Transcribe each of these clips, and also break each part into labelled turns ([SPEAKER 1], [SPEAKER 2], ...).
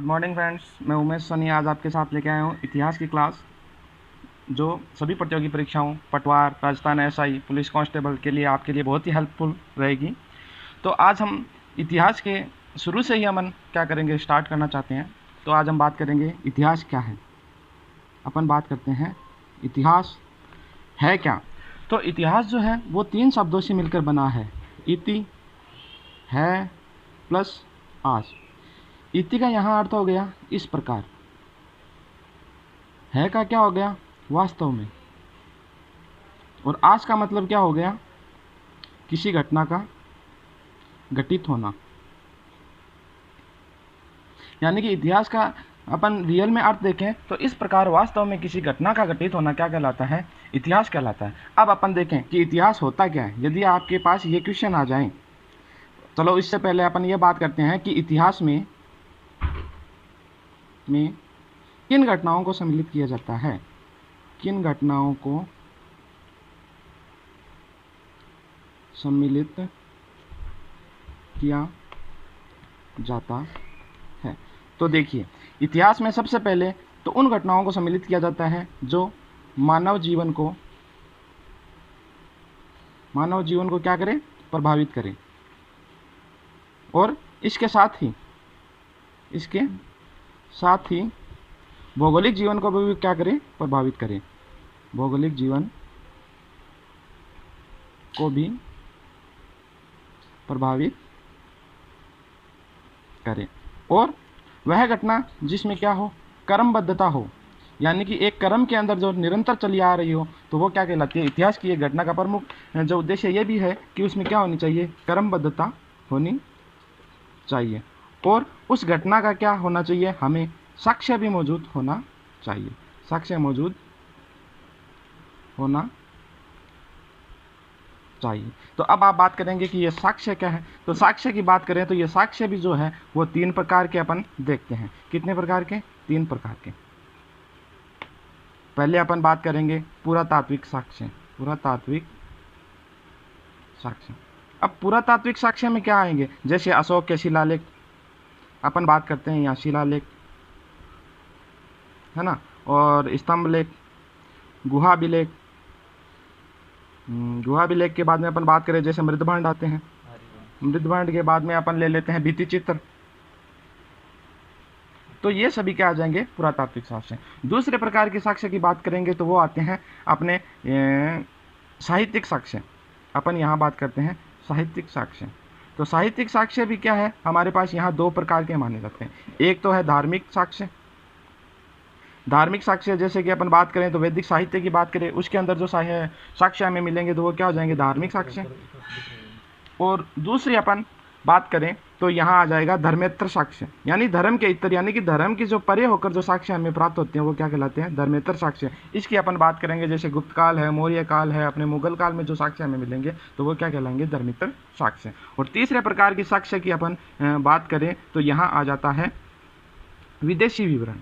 [SPEAKER 1] Good morning friends, मैं उमेश सोनी आज आपके साथ लेके आया हूँ इतिहास की क्लास जो सभी प्रतियोगी परीक्षाओं पटवार, राजस्थान एसआई, पुलिस कांस्टेबल के लिए आपके लिए बहुत ही हेल्पफुल रहेगी। तो आज हम इतिहास के शुरू से ही हम क्या करेंगे, स्टार्ट करना चाहते हैं। तो आज हम बात करेंगे इतिहास क्या है। अपन बात करते हैं इतिहास है क्या। तो इतिहास जो है वो 3 शब्दों से मिलकर बना है, इति, है प्लस आस। इति का यहाँ अर्थ हो गया इस प्रकार, है का क्या हो गया वास्तव में, और आज का मतलब क्या हो गया किसी घटना का घटित होना। यानी कि इतिहास का अपन रियल में अर्थ देखें तो इस प्रकार वास्तव में किसी घटना का घटित होना क्या कहलाता है, इतिहास कहलाता है। अब अपन देखें कि इतिहास होता क्या है। यदि आपके पास ये क्वेश्चन आ जाए, चलो इससे पहले अपन ये बात करते हैं कि इतिहास में किन घटनाओं को सम्मिलित किया जाता है, किन घटनाओं को सम्मिलित किया जाता है। तो देखिए, इतिहास में सबसे पहले तो उन घटनाओं को सम्मिलित किया जाता है जो मानव जीवन को क्या करे, प्रभावित करे, और इसके साथ ही भौगोलिक जीवन को भी क्या करे, प्रभावित करे, भौगोलिक जीवन को भी प्रभावित करे। और वह घटना जिसमें क्या हो, क्रमबद्धता हो, यानी कि एक क्रम के अंदर जो निरंतर चली आ रही हो, तो वो क्या कहलाती है, इतिहास की एक घटना का प्रमुख जो उद्देश्य ये भी है कि उसमें क्या होनी चाहिए, क्रमबद्धता होनी चाहिए। और उस घटना का क्या होना चाहिए, हमें साक्ष्य भी मौजूद होना चाहिए, साक्ष्य मौजूद होना चाहिए। तो अब आप बात करेंगे कि ये साक्ष्य क्या है। तो साक्ष्य की बात करें तो ये साक्ष्य भी जो है वो 3 प्रकार के अपन देखते हैं। कितने प्रकार के, 3 प्रकार के। पहले अपन बात करेंगे पुरातात्विक साक्ष्य, पुरातात्विक साक्ष्य। अब पुरातात्विक साक्ष्य में क्या आएंगे, जैसे अशोक के शिलालेख, अपन बात करते हैं यहाँ शिलालेख है ना, और स्तंभ लेख, गुहा अभिलेख। गुहा अभिलेख के बाद में अपन बात करें जैसे मृदभांड आते हैं, मृदभांड के बाद में अपन ले लेते हैं भित्ति चित्र। तो ये सभी क्या आ जाएंगे, पुरातात्विक साक्ष्य। दूसरे प्रकार के साक्ष्य की बात करेंगे तो वो आते हैं अपने साहित्यिक साक्ष्य। अपन यहाँ बात करते हैं साहित्यिक साक्ष्य। तो साहित्यिक साक्ष्य भी क्या है, हमारे पास यहाँ 2 प्रकार के माने जाते हैं। एक तो है धार्मिक साक्ष्य। धार्मिक साक्ष्य जैसे कि अपन बात करें तो वैदिक साहित्य की बात करें, उसके अंदर जो साक्ष्य हमें मिलेंगे तो वो क्या हो जाएंगे, धार्मिक साक्ष्य। और दूसरी अपन बात करें तो यहाँ आ जाएगा धर्मेतर साक्ष्य, यानी धर्म के इतर, यानी कि धर्म की जो परे होकर जो साक्ष्य हमें प्राप्त होते हैं वो क्या कहलाते हैं, धर्मेतर साक्ष्य। इसकी अपन बात करेंगे जैसे गुप्त काल है, मौर्य काल है, अपने मुगल काल में जो साक्ष्य हमें मिलेंगे तो वो क्या कहलाएंगे, धर्मेतर साक्ष्य। और तीसरे प्रकार की साक्ष्य की अपन बात करें तो यहाँ आ जाता है विदेशी विवरण।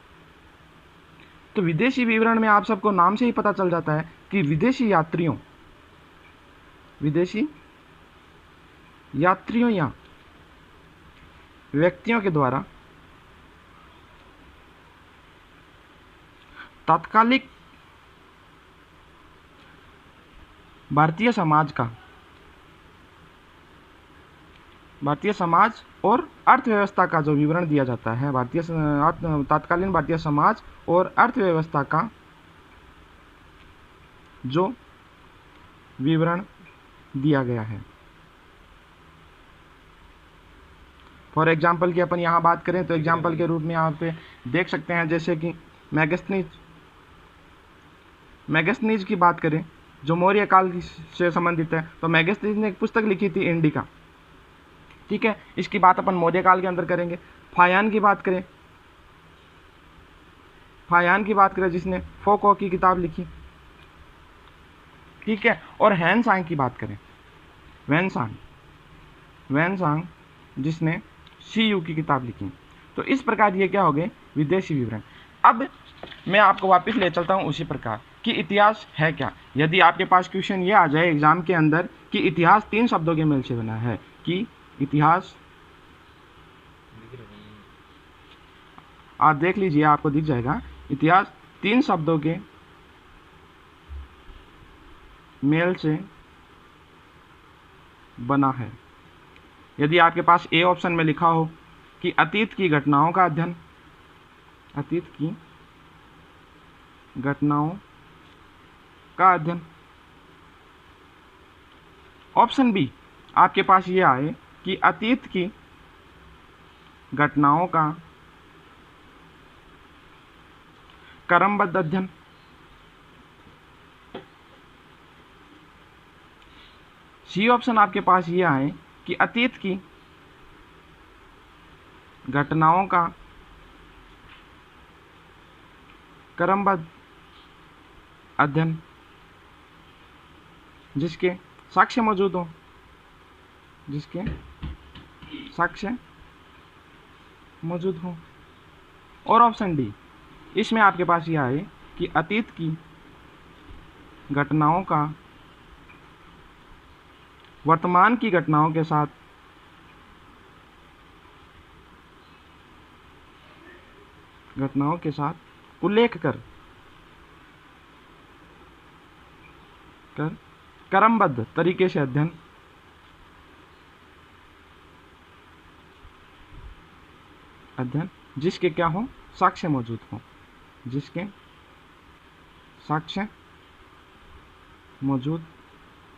[SPEAKER 1] तो विदेशी विवरण में आप सबको नाम से ही पता चल जाता है कि विदेशी यात्रियों या व्यक्तियों के द्वारा तात्कालिक भारतीय समाज और अर्थव्यवस्था का जो विवरण दिया जाता है, तात्कालीन भारतीय समाज और अर्थव्यवस्था का जो विवरण दिया गया है। फॉर एग्जाम्पल की अपन यहाँ बात करें तो एग्जाम्पल के रूप में यहाँ पे देख सकते हैं जैसे कि मैगस्थनीज की बात करें जो मौर्य काल से संबंधित है। तो मैगस्थनीज ने एक पुस्तक लिखी थी इंडिका, ठीक है, इसकी बात अपन मौर्य काल के अंदर करेंगे। फायान की बात करें जिसने फोको की किताब लिखी, ठीक है। और वैनसांग की बात करें, वैनसांग जिसने सीयू की किताब लिखी। तो इस प्रकार ये क्या हो गए, विदेशी विवरण। अब मैं आपको वापस ले चलता हूँ उसी प्रकार कि इतिहास है क्या। यदि आपके पास क्वेश्चन ये आ जाए एग्जाम के अंदर कि इतिहास 3 शब्दों के मेल से बना है, कि इतिहास आप देख लीजिए, आपको दिख जाएगा। इतिहास 3 शब्दों के मेल से बना है। यदि आपके पास ए ऑप्शन में लिखा हो कि अतीत की घटनाओं का अध्ययन, अतीत की घटनाओं का अध्ययन, ऑप्शन बी आपके पास ये आए कि अतीत की घटनाओं का क्रमबद्ध अध्ययन, सी ऑप्शन आपके पास ये आए कि अतीत की घटनाओं का क्रमबद्ध अध्ययन जिसके साक्ष्य मौजूद हो, जिसके साक्ष्य मौजूद हो। और ऑप्शन डी, इसमें आपके पास ये आए कि अतीत की घटनाओं का वर्तमान की घटनाओं के साथ उल्लेख कर क्रमबद्ध तरीके से अध्ययन जिसके क्या हो, साक्ष्य मौजूद हो, जिसके साक्ष्य मौजूद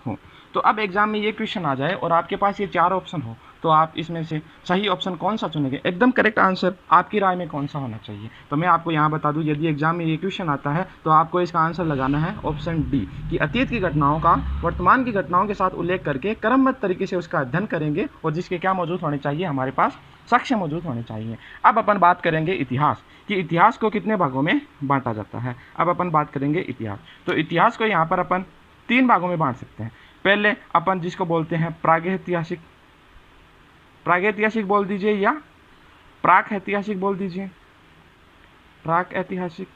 [SPEAKER 1] हो। तो अब एग्जाम में ये क्वेश्चन आ जाए और आपके पास ये 4 ऑप्शन हो, तो आप इसमें से सही ऑप्शन कौन सा चुनेंगे? एकदम करेक्ट आंसर आपकी राय में कौन सा होना चाहिए? तो मैं आपको यहाँ बता दूँ, यदि एग्जाम में ये क्वेश्चन आता है तो आपको इसका आंसर लगाना है ऑप्शन डी कि अतीत की घटनाओं का वर्तमान की घटनाओं के साथ उल्लेख करके क्रमबद्ध तरीके से उसका अध्ययन करेंगे और जिसके क्या मौजूद होने चाहिए, हमारे पास साक्ष्य मौजूद होने चाहिए। अब अपन बात करेंगे इतिहास कि इतिहास को कितने भागों में बांटा जाता है। अब अपन बात करेंगे इतिहास। तो इतिहास को यहाँ पर अपन 3 भागों में बांट सकते हैं। पहले अपन जिसको बोलते हैं प्रागैतिहासिक, प्रागैतिहासिक बोल दीजिए या प्राक ऐतिहासिक बोल दीजिए, प्राक ऐतिहासिक,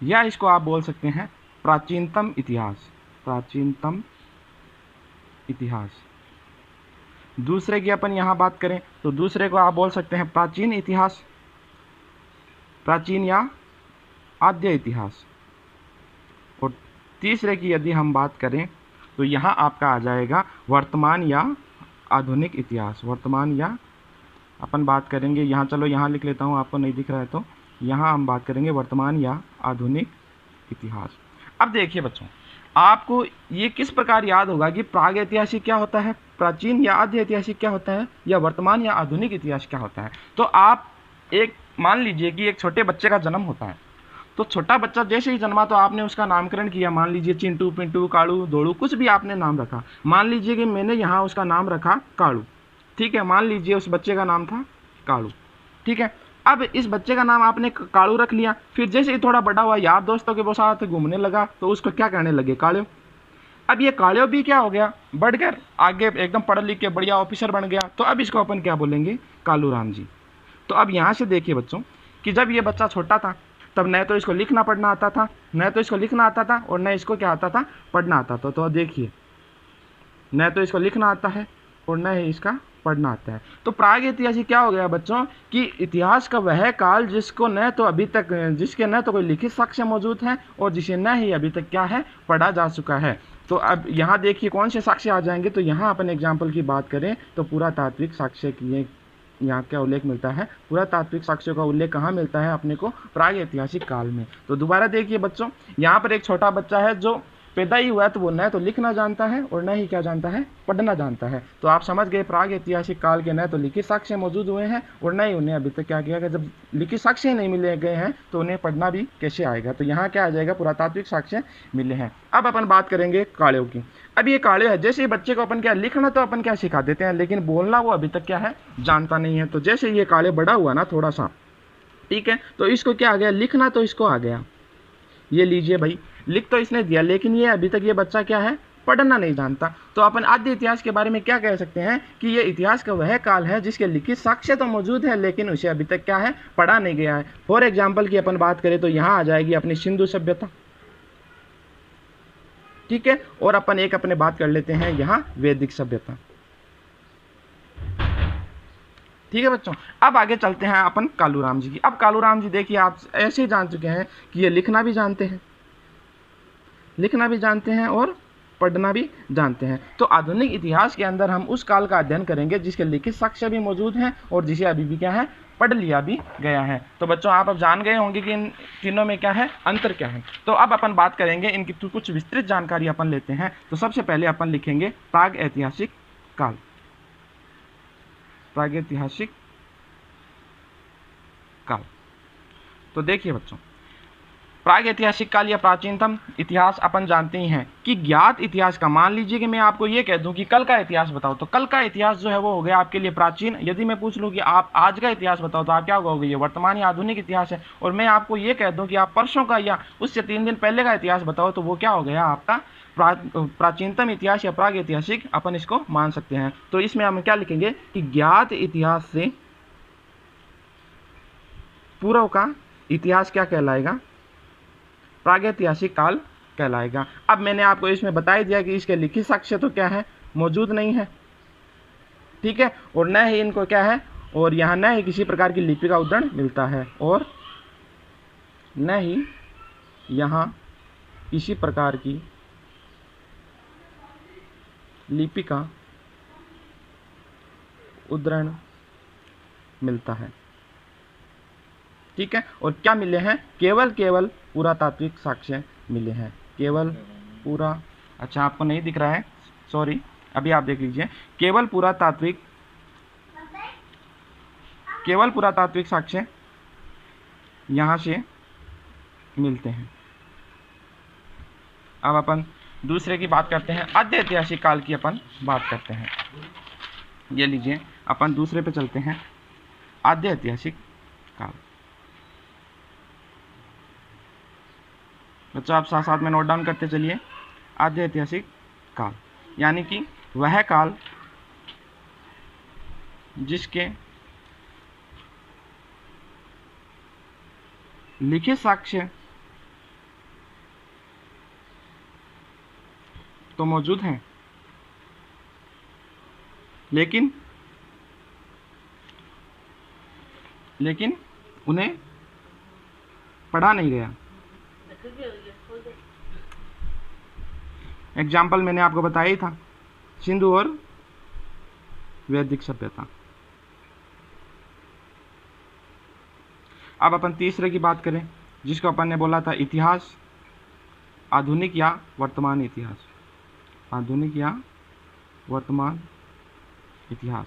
[SPEAKER 1] या इसको आप बोल सकते हैं प्राचीनतम इतिहास, प्राचीनतम इतिहास। दूसरे की अपन यहाँ बात करें तो दूसरे को आप बोल सकते हैं प्राचीन इतिहास, प्राचीन या आद्य इतिहास। और तीसरे की यदि हम बात करें तो यहाँ आपका आ जाएगा वर्तमान या आधुनिक इतिहास, वर्तमान या अपन बात करेंगे यहाँ, चलो यहाँ लिख लेता हूँ, आपको नहीं दिख रहा है तो यहाँ हम बात करेंगे वर्तमान या आधुनिक इतिहास। अब देखिए बच्चों, आपको ये किस प्रकार याद होगा कि प्रागैतिहासिक क्या होता है, प्राचीन या आद्य ऐतिहासिक क्या होता है, या वर्तमान या आधुनिक इतिहास क्या होता है। तो आप एक मान लीजिए कि एक छोटे बच्चे का जन्म होता है, तो छोटा बच्चा जैसे ही जन्मा तो आपने उसका नामकरण किया, मान लीजिए चिंटू, पिंटू, कालू, दोड़ू, कुछ भी आपने नाम रखा। मान लीजिए कि मैंने यहाँ उसका नाम रखा कालू, ठीक है, मान लीजिए उस बच्चे का नाम था कालू, ठीक है। अब इस बच्चे का नाम आपने कालू रख लिया, फिर जैसे ही थोड़ा बड़ा हुआ, यार दोस्तों के साथ घूमने लगा, तो उसको क्या कहने लगे, कालू। अब ये कालू भी क्या हो गया, बढ़कर आगे एकदम पढ़ लिख के बढ़िया ऑफिसर बन गया, तो अब इसको अपन क्या बोलेंगे, कालू राम जी। तो अब यहाँ से देखिए बच्चों कि जब ये बच्चा छोटा था तब न तो इसको लिखना पढ़ना आता था, न तो इसको लिखना आता था और न इसको क्या आता था, पढ़ना आता था। तो देखिए, न तो इसको लिखना आता है और न ही इसका पढ़ना आता है। तो प्रागैतिहासिक क्या हो गया बच्चों कि इतिहास का वह काल जिसको न तो अभी तक, जिसके न तो कोई लिखित साक्ष्य मौजूद है और जिसे न ही अभी तक क्या है, पढ़ा जा चुका है। तो अब यहाँ देखिए कौन से साक्ष्य आ जाएंगे। तो यहाँ अपन एग्जाम्पल की बात करें तो पुरातात्विक साक्ष्य की यहाँ क्या उल्लेख मिलता है, पुरातात्विक साक्ष्यों का उल्लेख कहाँ मिलता है अपने को, प्रागैतिहासिक काल में। तो दोबारा देखिए बच्चों, यहाँ पर एक छोटा बच्चा है जो पैदा ही हुआ है, तो वो न तो लिखना जानता है और न ही क्या जानता है, पढ़ना जानता है। तो आप समझ गए प्रागैतिहासिक काल के न तो लिखित साक्ष्य मौजूद हुए हैं और न ही उन्हें अभी तक क्या किया गया। जब लिखित साक्ष्य नहीं मिले गए हैं तो उन्हें पढ़ना भी कैसे आएगा। तो यहाँ क्या आ जाएगा, पुरातात्विक साक्ष्य मिले हैं। अब अपन बात करेंगे कालों की। अब ये काले है, जैसे बच्चे को अपन क्या लिखना तो अपन क्या सिखा देते हैं, लेकिन बोलना वो अभी तक क्या है, जानता नहीं है। तो जैसे ये काले बड़ा हुआ ना थोड़ा सा, ठीक है, तो इसको क्या आ गया, लिखना तो इसको आ गया। ये लीजिए भाई, लिख तो इसने दिया, लेकिन ये अभी तक ये बच्चा क्या है, पढ़ना नहीं जानता। तो अपन आद्य इतिहास के बारे में क्या कह सकते हैं कि ये इतिहास का वह काल है जिसके लिखित साक्ष्य तो मौजूद है लेकिन उसे अभी तक क्या है, पढ़ा नहीं गया है। फॉर एग्जाम्पल की अपन बात करें तो यहाँ आ जाएगी अपनी सिंधु सभ्यता, ठीक है, और अपन एक अपने बात कर लेते हैं यहाँ वैदिक सभ्यता। ठीक है बच्चों। अब आगे चलते हैं अपन कालूराम जी की। अब कालूराम जी देखिए, आप ऐसे ही जान चुके हैं कि ये लिखना भी जानते हैं, लिखना भी जानते हैं और पढ़ना भी जानते हैं। तो आधुनिक इतिहास के अंदर हम उस काल का अध्ययन करेंगे जिसके लिखित साक्ष्य भी मौजूद हैं और जिसे अभी भी क्या है, पढ़ लिया भी गया है। तो बच्चों आप अब जान गए होंगे कि इन तीनों में क्या है, अंतर क्या है। तो अब अपन बात करेंगे इनकी कुछ विस्तृत जानकारी अपन लेते हैं। तो सबसे पहले अपन लिखेंगे प्राग ऐतिहासिक काल। प्रागैतिहासिक काल। तो देखिए बच्चों, प्रागैतिहासिक काल या प्राचीनतम इतिहास अपन जानते ही हैं कि ज्ञात इतिहास का, मान लीजिए कि मैं आपको ये कह दूं कि कल का इतिहास बताओ, तो कल का इतिहास जो है वो हो गया आपके लिए प्राचीन। यदि मैं पूछ लूं कि आप आज का इतिहास बताओ तो आप क्या कहोगे, ये वर्तमान या आधुनिक इतिहास है। और मैं आपको ये कह दूं कि आप परसों का या उससे 3 दिन पहले का इतिहास बताओ तो वो क्या हो गया आपका प्राचीनतम इतिहास या प्राग ऐतिहासिक, अपन इसको मान सकते हैं। तो इसमें हम क्या लिखेंगे कि ज्ञात इतिहास से पूर्व का इतिहास क्या कहलाएगा, प्रागैतिहासिक काल कहलाएगा। अब मैंने आपको इसमें बता ही दिया कि इसके लिखित साक्ष्य तो क्या है, मौजूद नहीं है, ठीक है, और न ही इनको क्या है, और यहाँ न ही किसी प्रकार की लिपि का उदाहरण मिलता है, और न ही यहाँ किसी प्रकार की लिपि का उदाहरण मिलता है, ठीक है। और क्या मिले हैं, केवल पुरातात्विक साक्ष्य मिले हैं, केवल पूरा, अच्छा आपको नहीं दिख रहा है, सॉरी, अभी आप देख लीजिए, केवल पुरातात्विक साक्ष्य यहाँ से मिलते हैं। अब अपन दूसरे की बात करते हैं, आद्य ऐतिहासिक काल की अपन बात करते हैं। ये लीजिए, अपन दूसरे पे चलते हैं, आद्य ऐतिहासिक काल। बच्चों आप साथ साथ में नोट डाउन करते चलिए। आद्य ऐतिहासिक काल यानी कि वह काल जिसके लिखित साक्ष्य तो मौजूद हैं लेकिन उन्हें पढ़ा नहीं गया। एग्जाम्पल मैंने आपको बताया ही था, सिंधु और वैदिक सभ्यता। अब अपन तीसरे की बात करें जिसको अपन ने बोला था इतिहास, आधुनिक या वर्तमान इतिहास, आधुनिक या वर्तमान इतिहास।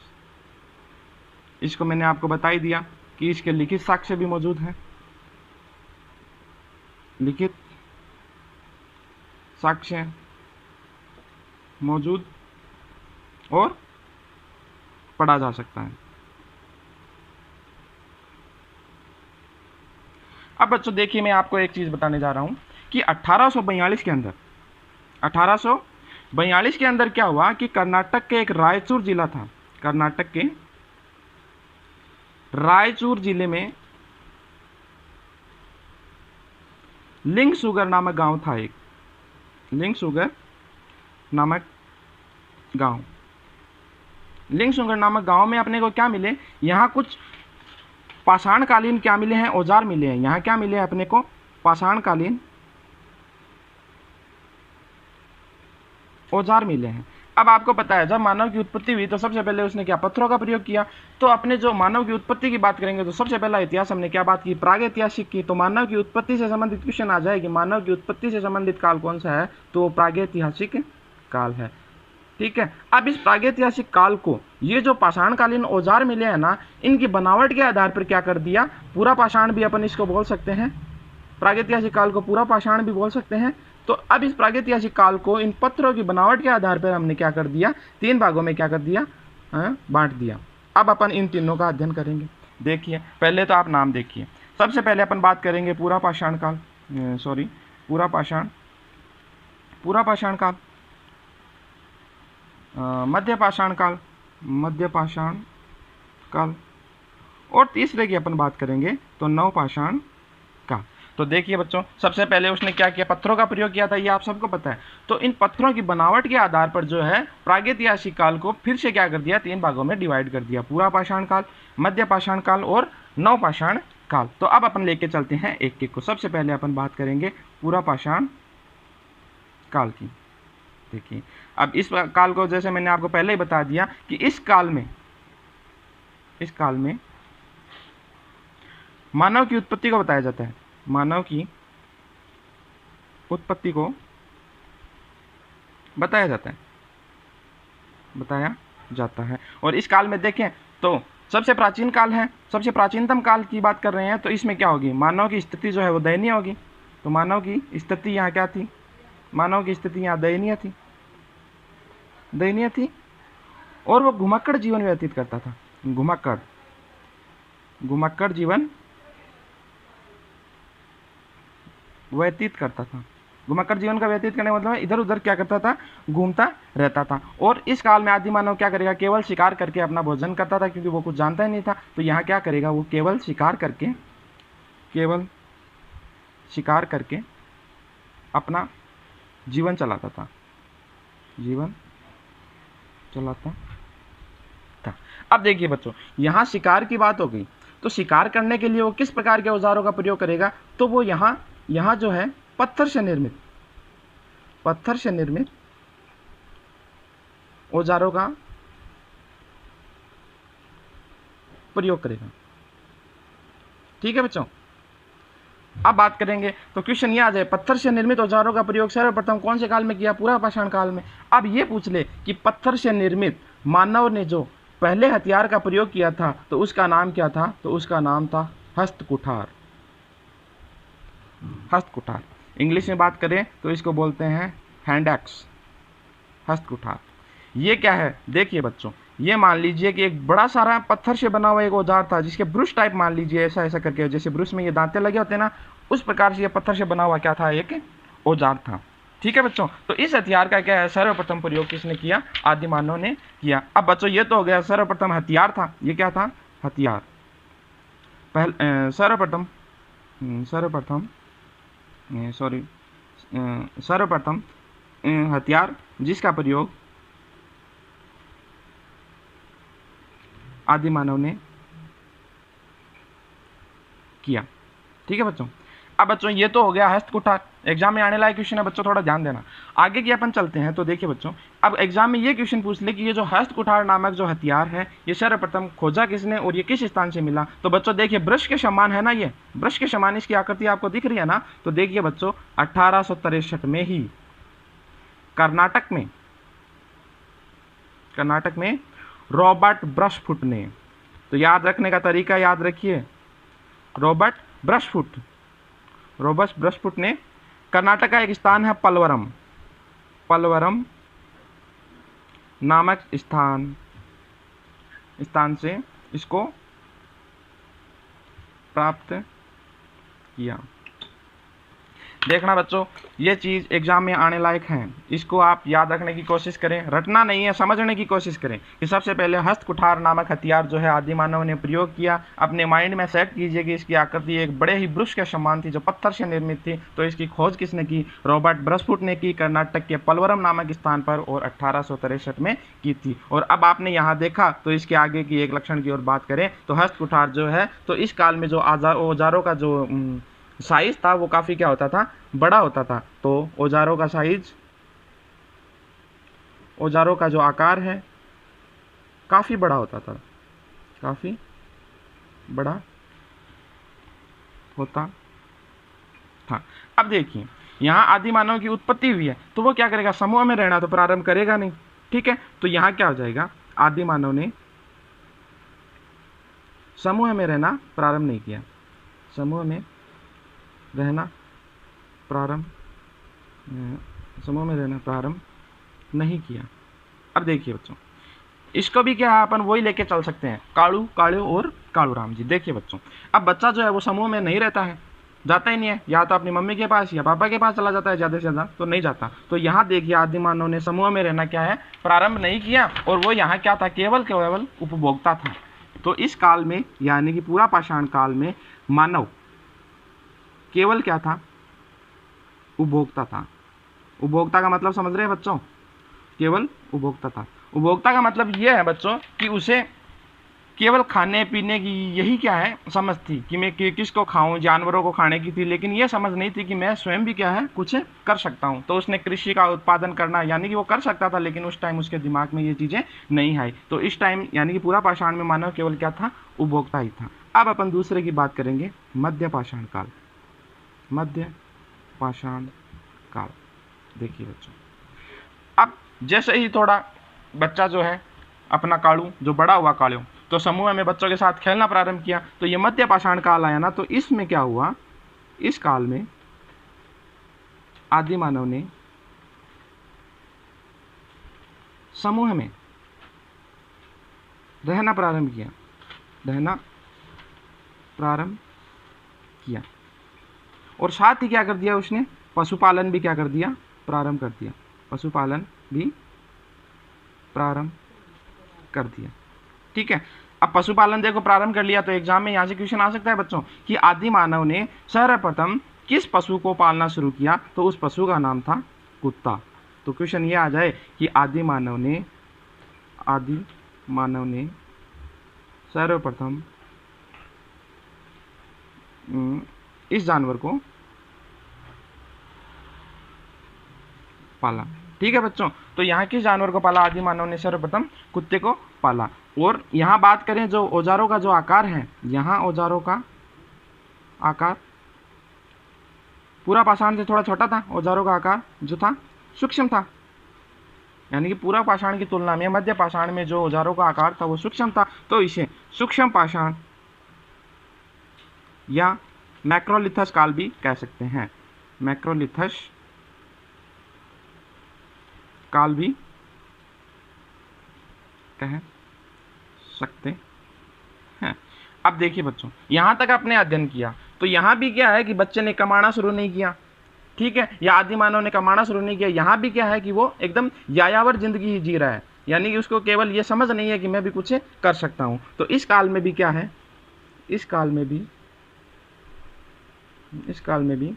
[SPEAKER 1] इसको मैंने आपको बता ही दिया कि इसके लिखित साक्ष्य भी मौजूद हैं, लिखित साक्ष्य मौजूद और पढ़ा जा सकता है। अब बच्चों देखिए, मैं आपको एक चीज बताने जा रहा हूं कि 1842 के अंदर क्या हुआ कि कर्नाटक के एक रायचूर जिला था, कर्नाटक के रायचूर जिले में लिंगसुगर नामक गांव था, एक लिंगसुगर नामक गांव। लिंगसुगर नामक गांव में अपने को क्या मिले, यहाँ कुछ पाषाणकालीन क्या मिले हैं, औजार मिले हैं। यहाँ क्या मिले हैं अपने को, पाषाणकालीन औजार मिले हैं। अब आपको पता है जब मानव की उत्पत्ति हुई तो सबसे पहले उसने क्या, पत्थरों का प्रयोग किया। तो अपने जो मानव की उत्पत्ति की बात करेंगे तो सबसे पहला इतिहास हमने क्या बात की, प्रागैतिहासिक की। तो मानव की उत्पत्ति से संबंधित क्वेश्चन आ जाएगी, मानव की उत्पत्ति से संबंधित काल कौन सा है, तो प्रागैतिहासिक काल है, ठीक है। अब इस प्रागैतिहासिक काल को ये जो पाषाणकालीन औजार मिले हैं ना, इनकी बनावट के आधार पर क्या कर दिया, पूरा पाषाण भी अपन इसको बोल सकते हैं, प्रागैतिहासिक काल को पूरा पाषाण भी बोल सकते हैं। तो अब इस प्रागैतिहासिक काल को इन पत्थरों की बनावट के आधार पर हमने क्या कर दिया, 3 भागों में क्या कर दिया, बांट दिया। अब अपन इन तीनों का अध्ययन करेंगे। देखिए पहले तो आप नाम देखिए, सबसे पहले अपन बात करेंगे पूरा पाषाण काल, पूरा पाषाण काल, मध्य पाषाण काल, और तीसरे की अपन बात करेंगे तो नव पाषाण काल। तो देखिए बच्चों, सबसे पहले उसने क्या किया, पत्थरों का प्रयोग किया था, ये आप सबको पता है। तो इन पत्थरों की बनावट के आधार पर जो है प्रागैतिहासिक काल को फिर से क्या कर दिया, 3 भागों में डिवाइड कर दिया, पूरा पाषाण काल, मध्य पाषाण काल और नवपाषाण काल। तो अब अपन लेके चलते हैं एक एक को। सबसे पहले अपन बात करेंगे पूरा पाषाण काल की। देखिए, अब इस काल को जैसे मैंने आपको पहले ही बता दिया कि इस काल में मानव की उत्पत्ति को बताया जाता है, मानव की उत्पत्ति को बताया जाता है। और इस काल में देखें तो सबसे प्राचीन काल है, सबसे प्राचीनतम काल की बात कर रहे हैं, तो इसमें क्या होगी, मानव की स्थिति जो है वो दयनीय होगी। तो मानव की स्थिति यहाँ क्या थी, मानव की स्थिति यहाँ दयनीय थी और वो घुमक्कड़ जीवन व्यतीत करता था, घुमक्कड़ जीवन व्यतीत करता था। घुमक्कड़ जीवन का व्यतीत करने का मतलब इधर उधर क्या करता था, घूमता रहता था। और इस काल में आदि मानव क्या करेगा, केवल शिकार करके अपना भोजन करता था, क्योंकि वो कुछ जानता ही नहीं था। तो यहाँ क्या करेगा, वो केवल शिकार करके अपना जीवन चलाता था। अब देखिए बच्चों, यहाँ शिकार की बात हो गई, तो शिकार करने के लिए वो किस प्रकार के औजारों का प्रयोग करेगा, तो वो यहाँ जो है पत्थर से निर्मित औजारों का प्रयोग करेगा। ठीक है बच्चों, अब बात करेंगे तो क्वेश्चन ये आ जाए, पत्थर से निर्मित औजारों का प्रयोग सर्वप्रथम कौन से काल में किया, पूरा पाषाण काल में। अब ये पूछ ले कि पत्थर से निर्मित मानव ने जो पहले हथियार का प्रयोग किया था तो उसका नाम क्या था, तो उसका नाम था हस्तकुठार। इंग्लिश में बात करें तो इसको बोलते हैं हैंड एक्स, हस्तकुठार। ये क्या है, देखिए बच्चों, ये मान लीजिए कि एक बड़ा सारा पत्थर से बना हुआ एक औजार था, जिसके ब्रुश टाइप मान लीजिए, ऐसा करके, जैसे ब्रुश में ये दांते लगे होते हैं ना, उस प्रकार से ये पत्थर से बना हुआ क्या था, एक औजार था। ठीक है बच्चों, तो इस हथियार का क्या है, सर्वप्रथम प्रयोग किसने किया, आदि मानव ने किया। अब बच्चों ये तो हो गया सर्वप्रथम हथियार था, ये क्या था, हथियार। सर्वप्रथम हथियार जिसका प्रयोग आदि मानव ने किया। ठीक है बच्चों, अब बच्चों ये तो हो गया हस्तकुठार, एग्जाम में आने लायक क्वेश्चन है बच्चों, थोड़ा ध्यान देना। आगे की अपन चलते हैं, तो देखिए बच्चों, अब एग्जाम में ये क्वेश्चन पूछ ले कि ये जो हस्तकुठार नामक जो हथियार है, ये सर्वप्रथम खोजा किसने और ये किस स्थान से मिला। तो बच्चों देखिए, ब्रश के समान है ना, ये ब्रश के समान इसकी आकृति आपको दिख रही है ना। तो देखिए बच्चों, 1863 में ही कर्नाटक में रॉबर्ट ब्रशफुट ने, तो याद रखने का तरीका याद रखिए, रॉबर्ट ब्रशफुट ने कर्नाटक का एक स्थान है पलवरम नामक स्थान से इसको प्राप्त किया। देखना बच्चों, ये चीज़ एग्जाम में आने लायक है, इसको आप याद रखने की कोशिश करें, रटना नहीं है, समझने की कोशिश करें कि सबसे पहले हस्तकुठार नामक हथियार जो है आदि मानव ने प्रयोग किया। अपने माइंड में सेट कीजिए कि इसकी आकृति एक बड़े ही ब्रुश के समान थी, जो पत्थर से निर्मित थी। तो इसकी खोज किसने की, रॉबर्ट ब्रशफुट ने की, कर्नाटक के पलवरम नामक स्थान पर, और 1863 में की थी। और अब आपने यहाँ देखा, तो इसके आगे की एक लक्षण की ओर बात करें तो हस्तकुठार जो है, तो इस काल में जो औजारों का जो साइज था वो काफ़ी क्या होता था, बड़ा होता था। तो औजारों का साइज, औजारों का जो आकार है काफ़ी बड़ा होता था, काफ़ी बड़ा होता था। अब देखिए, यहाँ आदि मानव की उत्पत्ति हुई है, तो वो क्या करेगा, समूह में रहना तो प्रारंभ करेगा नहीं। ठीक है, तो यहाँ क्या हो जाएगा, आदि मानव ने समूह में रहना प्रारंभ नहीं किया, समूह में रहना प्रारंभ नहीं किया। अब देखिए बच्चों, इसको भी क्या है, अपन वही लेके चल सकते हैं, कालू और कालू राम जी। देखिए बच्चों, अब बच्चा जो है वो समूह में नहीं रहता है, जाता ही नहीं है, या तो अपनी मम्मी के पास या पापा के पास चला जाता है, ज़्यादा से ज़्यादा तो नहीं जाता। तो यहाँ देखिए, आदि मानव ने समूह में रहना क्या है, प्रारंभ नहीं किया, और वो यहाँ क्या था, केवल उपभोक्ता था। तो इस काल में, यानी कि पूरा पाषाण काल में, मानव केवल क्या था, उपभोक्ता था। उपभोक्ता का मतलब समझ रहे हैं बच्चों, केवल उपभोक्ता था। उपभोक्ता का मतलब ये है बच्चों कि उसे केवल खाने पीने की यही क्या है समझ थी कि मैं किसको खाऊं, जानवरों को खाने की थी, लेकिन ये समझ नहीं थी कि मैं स्वयं भी क्या है कुछ कर सकता हूं। तो उसने कृषि का उत्पादन करना, यानी कि वो कर सकता था, लेकिन उस टाइम उसके दिमाग में ये चीज़ें नहीं आई। तो इस टाइम यानी कि पूरा पाषाण में मानव केवल क्या था, उपभोक्ता ही था। अब अपन दूसरे की बात करेंगे, मध्य पाषाण काल। मध्य पाषाण काल। देखिए बच्चों, अब जैसे ही थोड़ा बच्चा जो है अपना कालू जो बड़ा हुआ कालू, तो समूह में बच्चों के साथ खेलना प्रारंभ किया, तो ये मध्य पाषाण काल आया ना, तो इसमें क्या हुआ, इस काल में आदि मानव ने समूह में रहना प्रारंभ किया, रहना प्रारंभ किया, और साथ ही क्या कर दिया उसने, पशुपालन भी क्या कर दिया, प्रारंभ कर दिया। पशुपालन भी प्रारंभ कर दिया। ठीक है, अब पशुपालन देखो प्रारंभ कर लिया, तो एग्जाम में यहाँ से क्वेश्चन आ सकता है बच्चों कि आदि मानव ने सर्वप्रथम किस पशु को पालना शुरू किया, तो उस पशु का नाम था कुत्ता। तो क्वेश्चन ये आ जाए कि आदि मानव ने सर्वप्रथम इस जानवर को पाला। ठीक है बच्चों, तो यहाँ किस जानवर को पाला, आदि मानव ने सर्वप्रथम कुत्ते को पाला। और यहाँ बात करें जो औजारों का जो आकार है, यहाँ औजारों का आकार पूरा पाषाण से थोड़ा छोटा था, औजारों का आकार जो था सूक्ष्म था, यानी कि पूरा पाषाण की तुलना में मध्य पाषाण में जो औजारों का आकार था वो सूक्ष्म था। तो इसे सूक्ष्म पाषाण या मैक्रोलिथस काल भी कह सकते हैं। मैक्रोलिथस काल भी कह सकते हैं। अब देखिए बच्चों, यहां तक आपने अध्ययन किया, तो यहां भी क्या है कि बच्चे ने कमाना शुरू नहीं किया, ठीक है, या आदि मानव ने कमाना शुरू नहीं किया। यहां भी क्या है कि वो एकदम यायावर जिंदगी ही जी रहा है, यानी कि उसको केवल ये समझ नहीं है कि मैं भी कुछ कर सकता हूं। तो इस काल में भी क्या है, इस काल में भी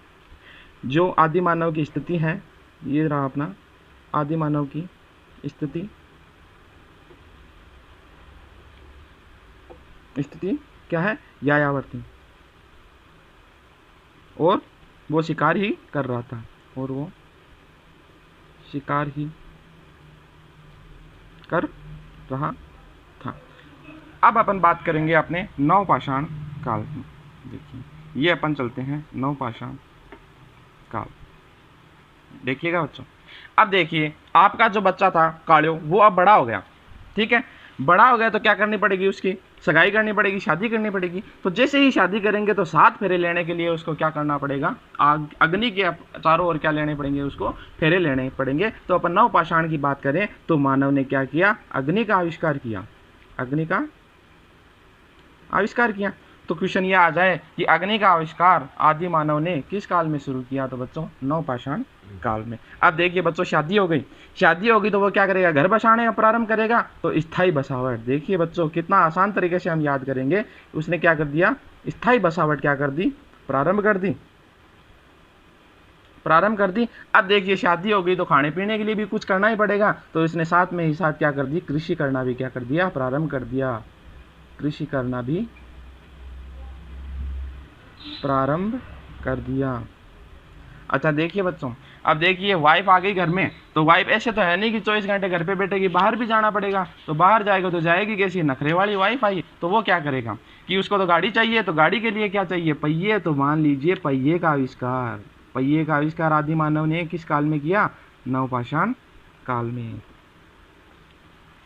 [SPEAKER 1] जो आदि मानव की स्थिति है, ये रहा अपना आदि मानव की स्थिति क्या है, यायावर्ती, और वो शिकार ही कर रहा था, और वो शिकार ही कर रहा था। अब अपन बात करेंगे अपने नवपाषाण काल की। देखिए, ये अपन चलते हैं नवपाषाण काल। देखिएगा बच्चों, अब देखिए आपका जो बच्चा था कालियो, वो अब बड़ा हो गया, ठीक है, बड़ा हो गया तो क्या करनी पड़ेगी, उसकी सगाई करनी पड़ेगी, शादी करनी पड़ेगी। तो जैसे ही शादी करेंगे तो 7 फेरे लेने के लिए उसको क्या करना पड़ेगा, अग्नि के चारों ओर क्या लेने पड़ेंगे, उसको फेरे लेने पड़ेंगे। तो अपन नवपाषाण की बात करें तो मानव ने क्या किया, अग्नि का आविष्कार किया, अग्नि का आविष्कार किया। तो क्वेश्चन ये आ जाए कि अग्नि का आविष्कार आदि मानव ने किस काल में शुरू किया, तो बच्चों नवपाषाण काल में। अब देखिए बच्चों, शादी हो गई तो वो क्या करेगा, घर बसाने प्रारंभ करेगा। तो स्थायी बसावट, देखिए बच्चों कितना आसान तरीके से हम याद करेंगे। उसने क्या कर दिया, स्थायी बसावट क्या कर दी, प्रारंभ कर दी। अब देखिए शादी हो गई तो खाने पीने के लिए भी कुछ करना ही पड़ेगा, तो इसने साथ में ही साथ क्या कर दी, कृषि करना भी क्या कर दिया, प्रारंभ कर दिया, कृषि करना भी प्रारंभ कर दिया। अच्छा देखिए बच्चों, अब देखिए वाइफ आ गई घर में, तो वाइफ ऐसे तो है नहीं कि 24 घंटे घर पे बैठेगी, बाहर भी जाना पड़ेगा। तो बाहर जाएगा तो जाएगी कैसी, नखरे वाली वाइफ आई, तो वो क्या करेगा कि उसको तो गाड़ी चाहिए, तो गाड़ी के लिए क्या चाहिए, पहिए। तो मान लीजिए पहिए का आविष्कार आदि मानव ने किस काल में किया, नवपाषाण काल में।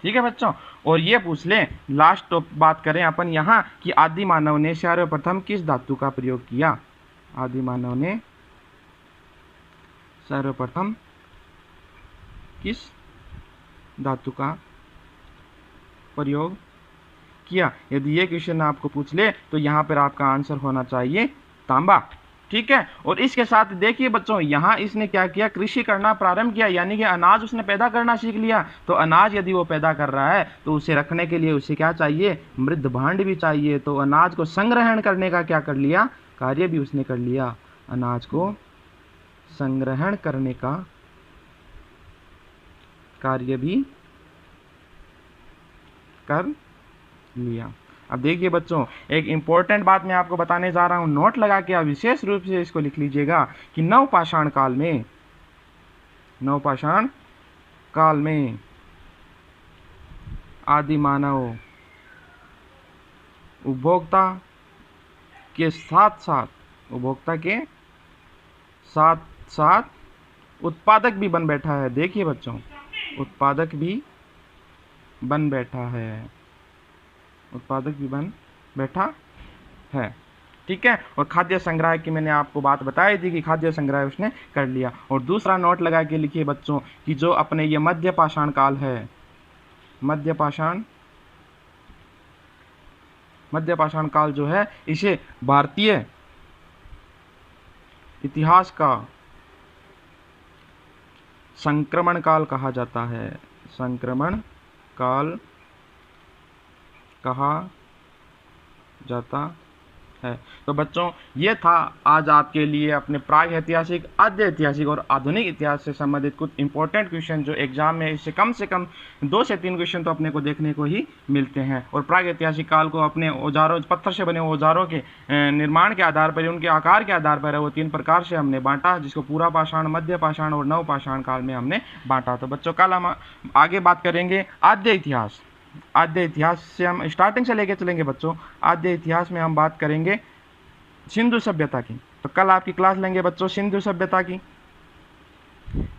[SPEAKER 1] ठीक है बच्चों, और ये पूछ ले लास्ट बात करें अपन यहाँ कि आदि मानव ने सर्वप्रथम किस धातु का प्रयोग किया, आदि मानव ने सर्वप्रथम किस धातु का प्रयोग किया। यदि ये क्वेश्चन आपको पूछ ले तो यहाँ पर आपका आंसर होना चाहिए तांबा। ठीक है, और इसके साथ देखिए बच्चों, यहाँ इसने क्या किया, कृषि करना प्रारंभ किया, यानी कि अनाज उसने पैदा करना सीख लिया। तो अनाज यदि वो पैदा कर रहा है तो उसे रखने के लिए उसे क्या चाहिए, मृद भांड भी चाहिए। तो अनाज को संग्रहण करने का क्या कर लिया, कार्य भी उसने कर लिया, अनाज को संग्रहण करने का कार्य भी कर लिया। अब देखिए बच्चों, एक इंपॉर्टेंट बात मैं आपको बताने जा रहा हूं, नोट लगा के आप विशेष रूप से इसको लिख लीजिएगा कि नवपाषाण काल में आदि मानव उपभोक्ता के साथ साथ उत्पादक भी बन बैठा है। देखिए बच्चों, उत्पादक भी बन बैठा है। ठीक है। और खाद्य संग्रह की मैंने आपको बात बताई थी कि खाद्य संग्रह उसने कर लिया। और दूसरा नोट लगा के लिखिए बच्चों कि जो अपने ये मध्यपाषाण काल है, मध्यपाषाण काल जो है, इसे भारतीय इतिहास का संक्रमण काल कहा जाता है। संक्रमण काल कहा जाता है। तो बच्चों, ये था आज आपके लिए अपने प्राग ऐतिहासिक, आद्य ऐतिहासिक और आधुनिक इतिहास से संबंधित कुछ इंपॉर्टेंट क्वेश्चन जो एग्जाम में इससे कम 2 से 3 क्वेश्चन तो अपने को देखने को ही मिलते हैं। और प्राग ऐतिहासिक काल को अपने औजारों, पत्थर से बने औजारों के निर्माण के आधार पर, उनके आकार के आधार पर वो 3 प्रकार से हमने बांटा, जिसको पूरा पाषाण, मध्य पाषाण और नवपाषाण काल में हमने बांटा। तो बच्चों, कल हम आगे बात करेंगे आद्य इतिहास। आद्य इतिहास से हम स्टार्टिंग से लेके चलेंगे बच्चों। आद्य इतिहास में हम बात करेंगे सिंधु सभ्यता की। तो कल आपकी क्लास लेंगे बच्चों सिंधु सभ्यता की।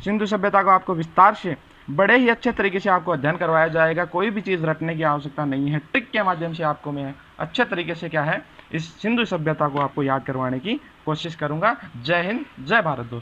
[SPEAKER 1] सिंधु सभ्यता को आपको विस्तार से, बड़े ही अच्छे तरीके से आपको अध्ययन करवाया जाएगा। कोई भी चीज़ रटने की आवश्यकता नहीं है। ट्रिक के माध्यम से आपको मैं अच्छे तरीके से क्या है, इस सिंधु सभ्यता को आपको याद करवाने की कोशिश करूंगा। जय हिंद, जय भारत दोस्तों।